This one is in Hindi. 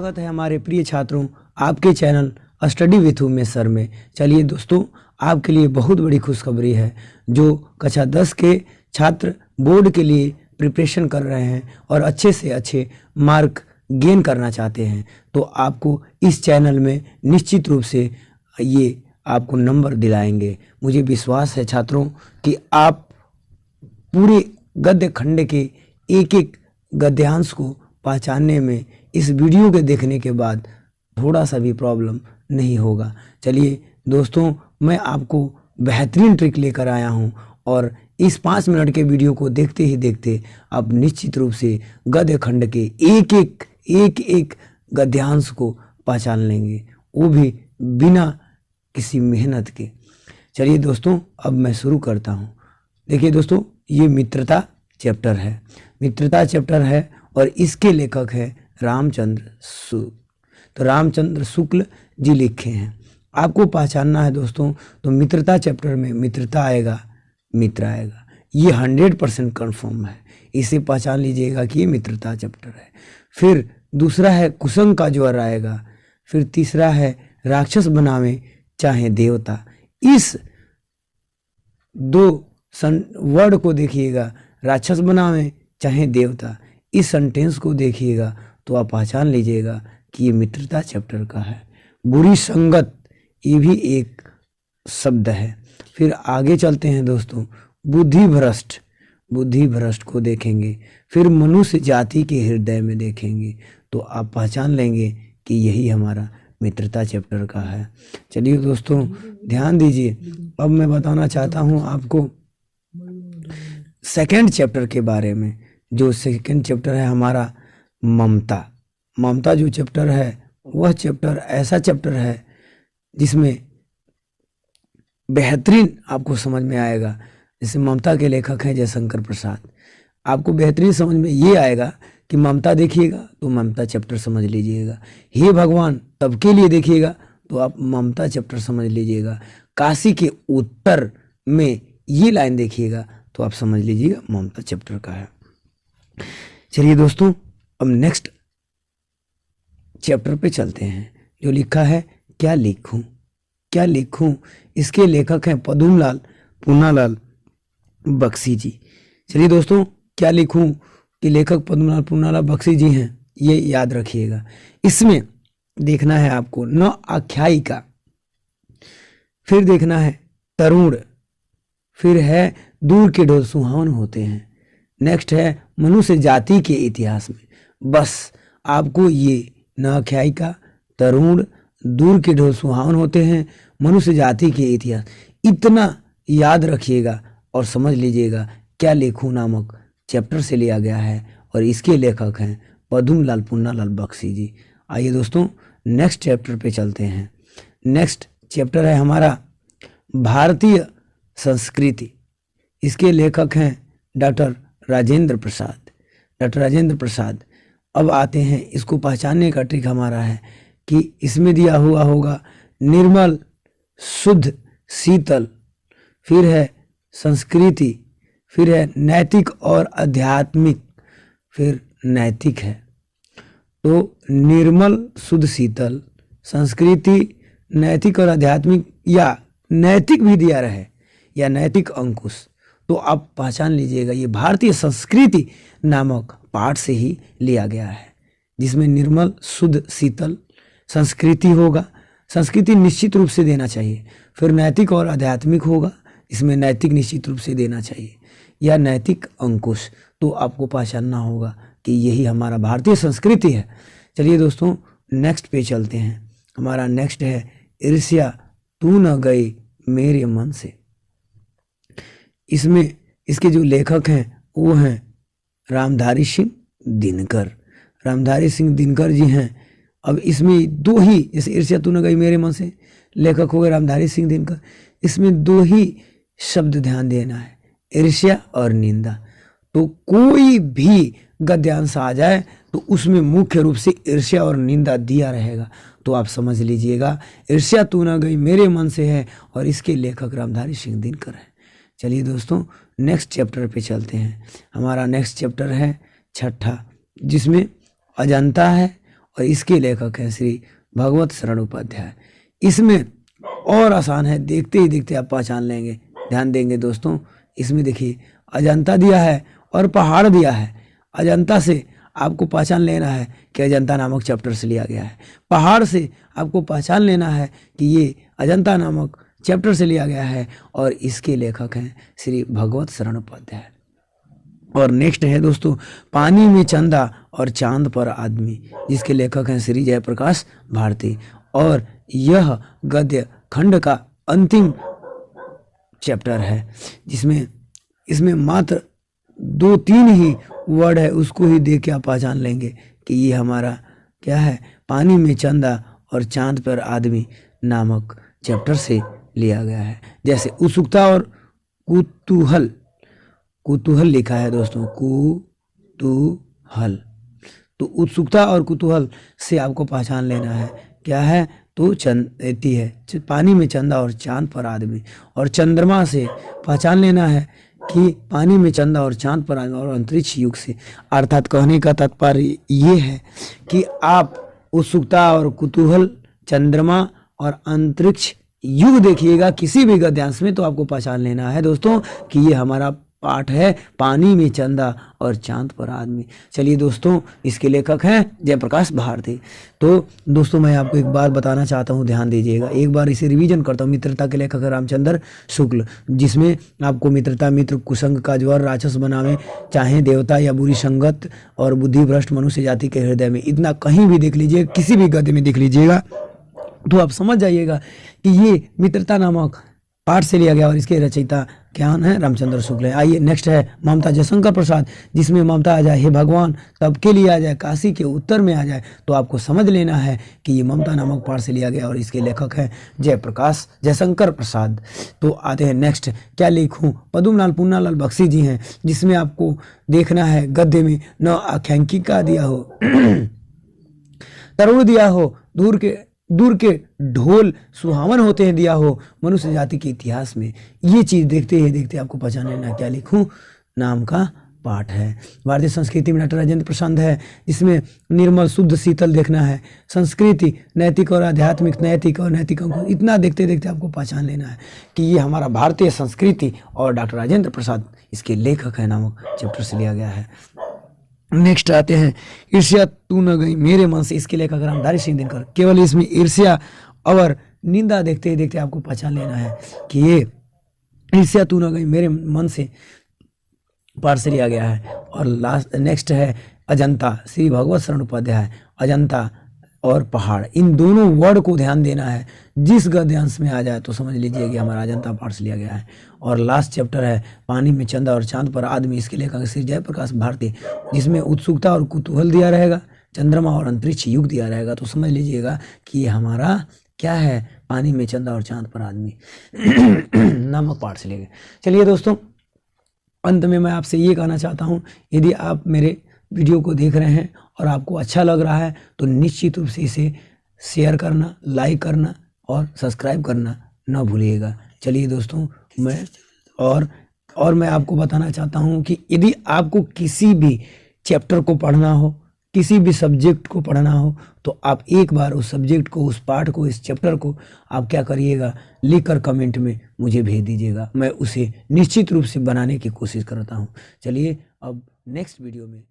स्वागत है हमारे प्रिय छात्रों आपके channel study with Umesh sir में। चलिए दोस्तों, आपके लिए बहुत बड़ी खुशखबरी है। जो कक्षा 10 के छात्र बोर्ड के लिए प्रिपरेशन कर रहे हैं और अच्छे से अच्छे मार्क गेन करना चाहते हैं, तो आपको इस चैनल में निश्चित रूप से ये आपको नंबर दिलाएंगे। मुझे विश्वास है छात्रों कि आप पूरे गद्य खंड के एक एक गद्यांश को पहचानने में इस वीडियो के देखने के बाद थोड़ा सा भी प्रॉब्लम नहीं होगा। चलिए दोस्तों, मैं आपको बेहतरीन ट्रिक लेकर आया हूं और इस 5 मिनट के वीडियो को देखते ही देखते आप निश्चित रूप से गद्य खंड के एक एक गद्यांश को पहचान लेंगे, वो भी बिना किसी मेहनत के। चलिए दोस्तों, अब मैं शुरू करता हूं। देखिए दोस्तों, ये मित्रता चैप्टर है, मित्रता चैप्टर है और इसके लेखक है रामचंद्र शुक्ल। तो रामचंद्र शुक्ल जी लिखे हैं। आपको पहचानना है दोस्तों, तो मित्रता चैप्टर में मित्रता आएगा, मित्र आएगा, ये 100% कन्फर्म है। इसे पहचान लीजिएगा कि ये मित्रता चैप्टर है। फिर दूसरा है कुसंग का ज्वर आएगा। फिर तीसरा है राक्षस बनावे चाहे देवता। इस दो वर्ड को देखिएगा, राक्षस बनावे चाहे देवता, इस सेंटेंस को देखिएगा तो आप पहचान लीजिएगा कि ये मित्रता चैप्टर का है। बुरी संगत, ये भी एक शब्द है। फिर आगे चलते हैं दोस्तों, बुद्धि भ्रष्ट, बुद्धि भ्रष्ट को देखेंगे। फिर मनुष्य जाति के हृदय में देखेंगे तो आप पहचान लेंगे कि यही हमारा मित्रता चैप्टर का है। चलिए दोस्तों, ध्यान दीजिए। अब मैं बताना चाहता हूँ आपको सेकंड चैप्टर के बारे में। जो सेकंड चैप्टर है हमारा ममता। ममता जो चैप्टर है वह चैप्टर ऐसा चैप्टर है जिसमें बेहतरीन आपको समझ में आएगा। जैसे ममता के लेखक हैं जयशंकर प्रसाद। आपको बेहतरीन समझ में ये आएगा कि ममता देखिएगा तो ममता चैप्टर समझ लीजिएगा। हे भगवान सबके लिए देखिएगा तो आप ममता चैप्टर समझ लीजिएगा। काशी के उत्तर में ये लाइन देखिएगा तो आप समझ लीजिएगा ममता चैप्टर का है। चलिए दोस्तों, अब नेक्स्ट चैप्टर पे चलते हैं। जो लिखा है क्या लिखूं, क्या लिखूं, इसके लेखक हैं पदुमलाल पूनालाल बख्शी जी। चलिए दोस्तों, क्या लिखूं के लेखक पदुमलाल पूनालाल बख्शी जी हैं, ये याद रखिएगा। इसमें देखना है आपको न आख्यायिका, फिर देखना है तरुण, फिर है दूर के ढोल सुहावन होते हैं, नेक्स्ट है मनुष्य जाति के इतिहास में। बस आपको ये न आख्यायिका, तरुण, दूर के ढोल सुहावन होते हैं, मनुष्य जाति के इतिहास, इतना याद रखिएगा और समझ लीजिएगा क्या लिखूं नामक चैप्टर से लिया गया है और इसके लेखक हैं पदुमलाल पूनालाल बख्शी जी। आइए दोस्तों, नेक्स्ट चैप्टर पे चलते हैं। नेक्स्ट चैप्टर है हमारा भारतीय संस्कृति। इसके लेखक हैं डॉक्टर राजेंद्र प्रसाद, डॉक्टर राजेंद्र प्रसाद। अब आते हैं, इसको पहचानने का ट्रिक हमारा है कि इसमें दिया हुआ होगा निर्मल, शुद्ध, शीतल, फिर है संस्कृति, फिर है नैतिक और आध्यात्मिक, फिर नैतिक है। तो निर्मल, शुद्ध, शीतल, संस्कृति, नैतिक और आध्यात्मिक, या नैतिक भी दिया रहे या नैतिक अंकुश, तो आप पहचान लीजिएगा ये भारतीय संस्कृति नामक पाठ से ही लिया गया है, जिसमें निर्मल, शुद्ध, शीतल संस्कृति होगा। संस्कृति निश्चित रूप से देना चाहिए। फिर नैतिक और आध्यात्मिक होगा, इसमें नैतिक निश्चित रूप से देना चाहिए, या नैतिक अंकुश। तो आपको पहचानना होगा कि यही हमारा भारतीय संस्कृति है। चलिए दोस्तों, नेक्स्ट पे चलते हैं। हमारा नेक्स्ट है ईर्ष्या तू न गई मेरे मन से। इसमें इसके जो लेखक हैं वो हैं रामधारी सिंह दिनकर। रामधारी सिंह दिनकर जी हैं। अब इसमें दो ही, जैसे ईर्ष्या तू न गई मेरे मन से, लेखक हो गए रामधारी सिंह दिनकर। इसमें दो ही शब्द ध्यान देना है, ईर्ष्या और निंदा। तो कोई भी गद्यांश आ जाए तो उसमें मुख्य रूप से ईर्ष्या और निंदा दिया रहेगा। तो आप समझ लीजिएगा ईर्ष्या तू न गई मेरे मन से है और इसके लेखक रामधारी सिंह दिनकर है। चलिए दोस्तों, नेक्स्ट चैप्टर पे चलते हैं। हमारा नेक्स्ट चैप्टर है छठा, जिसमें अजंता है और इसके लेखक हैं श्री भगवत शरण उपाध्याय। इसमें और आसान है, देखते ही देखते आप पहचान लेंगे। ध्यान देंगे दोस्तों, इसमें देखिए अजंता दिया है और पहाड़ दिया है। अजंता से आपको पहचान लेना है कि अजंता नामक चैप्टर से लिया गया है। पहाड़ से आपको पहचान लेना है कि ये अजंता नामक चैप्टर से लिया गया है और इसके लेखक हैं श्री भगवत शरण उपाध्याय। और नेक्स्ट है दोस्तों पानी में चंदा और चांद पर आदमी, जिसके लेखक हैं श्री जयप्रकाश भारती। और यह गद्य खंड का अंतिम चैप्टर है, जिसमें इसमें मात्र 2-3 ही वर्ड है, उसको ही देख के आप पहचान लेंगे कि ये हमारा क्या है, पानी में चंदा और चांद पर आदमी नामक चैप्टर से लिया गया है। जैसे उत्सुकता और कुतूहल, कुतूहल लिखा है दोस्तों, कुतूहल। तो उत्सुकता और कुतूहल से आपको पहचान लेना है क्या है, तो चंदी है पानी में चंदा और चांद पर आदमी। और चंद्रमा से पहचान लेना है कि पानी में चंदा और चांद पर आदमी। और अंतरिक्ष युग से, अर्थात कहने का तात्पर्य ये है कि आप उत्सुकता और कुतूहल, चंद्रमा और अंतरिक्ष युग देखिएगा किसी भी गद्यांश में, तो आपको पहचान लेना है दोस्तों कि ये हमारा पाठ है पानी में चंदा और चांद पर आदमी। चलिए दोस्तों, इसके लेखक हैं जयप्रकाश भारती। तो दोस्तों मैं आपको एक बार बताना चाहता हूँ, ध्यान दीजिएगा, एक बार इसे रिवीजन करता हूँ। मित्रता के लेखक है रामचंद्र शुक्ल, जिसमें आपको मित्रता मित्र कुसंग का ज्वर राक्षस बनावे, चाहे देवता या बुरी संगत और बुद्धि भ्रष्ट मनुष्य जाति के हृदय में, इतना कहीं भी देख लीजिए, किसी भी गद्य में देख लीजिएगा तो आप समझ जाइएगा कि ये मित्रता नामक पाठ से लिया गया और इसके रचयिता क्या है, रामचंद्र शुक्ल है। आइए नेक्स्ट है ममता जयशंकर प्रसाद, जिसमें ममता आ जाए, हे भगवान सबके लिए आ जाए, काशी के उत्तर में आ जाए, तो आपको समझ लेना है कि ये ममता नामक पाठ से लिया गया और इसके लेखक हैं जयप्रकाश जयशंकर प्रसाद। तो आते हैं नेक्स्ट, क्या लिखूं, पद्मलाल पुन्नालाल बख्शी जी हैं, जिसमें आपको देखना है गद्य में न आख्यांकिका दिया हो, तरुण दिया हो, दूर के ढोल सुहावन होते हैं दिया हो, मनुष्य जाति के इतिहास में। ये चीज देखते ही देखते आपको पहचान लेना क्या लिखूं नाम का पाठ है। भारतीय संस्कृति में डॉक्टर राजेंद्र प्रसाद है, जिसमें निर्मल शुद्ध शीतल देखना है। संस्कृति नैतिक और आध्यात्मिक, नैतिक और नैतिक अंकुर, इतना देखते देखते आपको पहचान लेना है कि ये हमारा भारतीय संस्कृति और डॉक्टर राजेंद्र प्रसाद इसके लेखक है नामक चैप्टर से लिया गया है। नेक्स्ट आते हैं ईर्ष्या तू न गई मेरे मन से, इसके लेखक रामधारी सिंह दिनकर। केवल इसमें ईर्ष्या और निंदा देखते ही देखते आपको पहचान लेना है कि ये ईर्ष्या तू न गई मेरे मन से पाठ से लिया गया है। और लास्ट नेक्स्ट है अजंता, श्री भगवत शरण उपाध्याय। अजंता और पहाड़, इन दोनों वर्ड को ध्यान देना है, जिस गद्यांश में आ जाए तो समझ लीजिए कि हमारा अजंता पाठ से लिया गया है। और लास्ट चैप्टर है पानी में चंदा और चांद पर आदमी, इसके लेखक श्री जयप्रकाश भारती, जिसमें उत्सुकता और कुतूहल दिया रहेगा, चंद्रमा और अंतरिक्ष युग दिया रहेगा, तो समझ लीजिएगा कि ये हमारा क्या है, पानी में चंदा और चांद पर आदमी नामक पाठ से लिया गया। चलिए दोस्तों, अंत में मैं आपसे ये कहना चाहता हूँ, यदि आप मेरे वीडियो को देख रहे हैं और आपको अच्छा लग रहा है तो निश्चित रूप से इसे शेयर करना, लाइक करना और सब्सक्राइब करना न भूलिएगा। चलिए दोस्तों, मैं आपको बताना चाहता हूं कि यदि आपको किसी भी चैप्टर को पढ़ना हो, किसी भी सब्जेक्ट को पढ़ना हो, तो आप एक बार उस सब्जेक्ट को, उस पाठ को, इस चैप्टर को आप क्या करिएगा, लिखकर कमेंट में मुझे भेज दीजिएगा। मैं उसे निश्चित रूप से बनाने की कोशिश करता हूं। चलिए अब नेक्स्ट वीडियो में